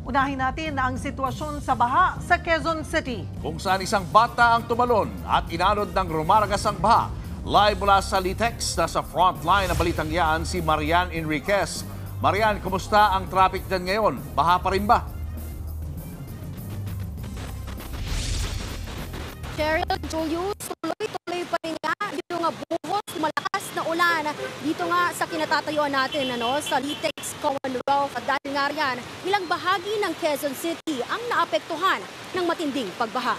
Unahin natin ang sitwasyon sa baha sa Quezon City. Kung saan isang bata ang tumalon at inanod ng rumaragas ang baha. Live mula sa Litex, nasa frontline ng balitang yan si Marian Enriquez. Marian, kumusta ang traffic dyan ngayon? Baha pa rin ba? Cheryl, Julius, tuloy-tuloy pa rin nga yung buhos, malakas na ulan dito nga sa kinatatayuan natin sa Litex, Commonwealth. At dahil nga riyan, ilang bahagi ng Quezon City ang naapektuhan ng matinding pagbaha.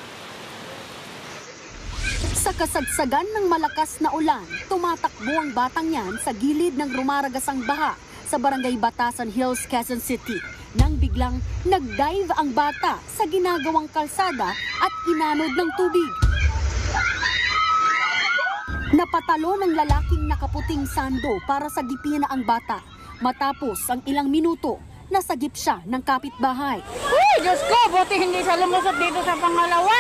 Sa kasagsagan ng malakas na ulan, tumatakbo ang batang yan sa gilid ng rumaragasang baha sa Barangay Batasan Hills, Quezon City. Nang biglang nag-dive ang bata sa ginagawang kalsada at inanod ng tubig. Napatalo ng lalaking nakaputing sando para sa gipina ang bata. Matapos ang ilang minuto, nasagip siya ng kapitbahay. Uy, Diyos ko, buti hindi siya lumusot dito sa pangalawa.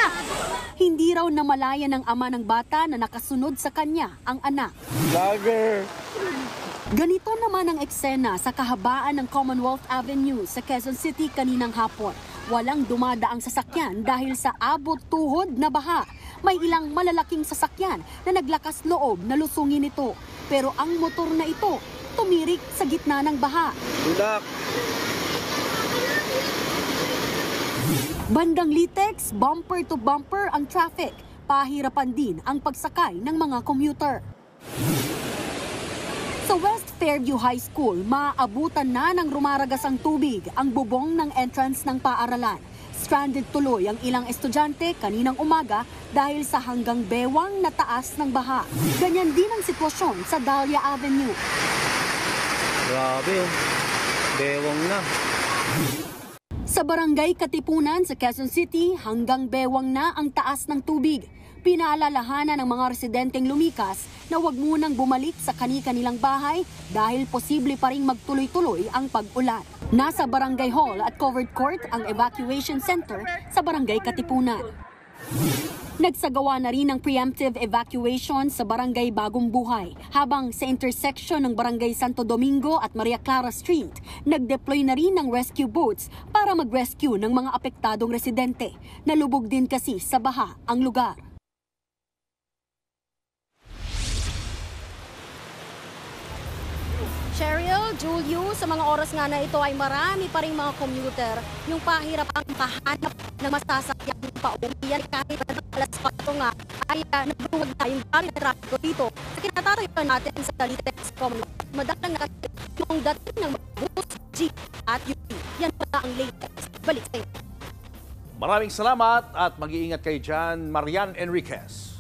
Hindi raw namalaya ng ama ng bata na nakasunod sa kanya ang anak. Vlogger! Ganito naman ang eksena sa kahabaan ng Commonwealth Avenue sa Quezon City kaninang hapon. Walang dumadaang sasakyan dahil sa abot tuhod na baha. May ilang malalaking sasakyan na naglakas loob na lusungin ito. Pero ang motor na ito, tumirik sa gitna ng baha. Bulak! Bandang Litex, bumper to bumper ang traffic. Pahirapan din ang pagsakay ng mga commuter. Sa West Fairview High School, maaabutan na ng rumaragasang tubig ang bubong ng entrance ng paaralan. Stranded tuloy ang ilang estudyante kaninang umaga dahil sa hanggang bewang na taas ng baha. Ganyan din ang sitwasyon sa Dahlia Avenue. Grabe, bewang na. Sa Barangay Katipunan sa Quezon City, hanggang bewang na ang taas ng tubig. Pinaalalahanan ng mga residenteng lumikas na huwag munang bumalik sa kani-kanilang bahay dahil posible pa ring magtuloy-tuloy ang pag-ulan. Nasa Barangay Hall at Covered Court ang evacuation center sa Barangay Katipunan. Nagsagawa na rin ng preemptive evacuation sa Barangay Bagong Buhay, habang sa intersection ng Barangay Santo Domingo at Maria Clara Street, nag-deploy na rin ng rescue boats para mag-rescue ng mga apektadong residente. Nalubog din kasi sa baha ang lugar. Cheryl, Julius, sa mga oras nga na ito ay marami pa rin mga commuter yung pahirap ang mahanap ng masasakyan pauwi. Yan kahit na alas 4 nga ay nagbuwag na yung dami na traffic dito. Sa kinatatayuan natin sa Litex Commonwealth, madalang na kasi yung dating ng bus, jeep at UP. Yan pa ang latest. Balik sa inyo. Maraming salamat at mag-iingat kayo dyan, Marian Enriquez.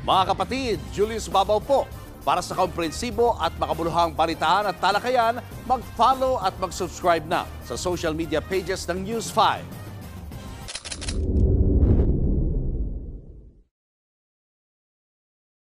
Mga kapatid, Julius Babaw po. Para sa komprehensibo at makabuluhang balitaan at talakayan, mag-follow at mag-subscribe na sa social media pages ng News 5.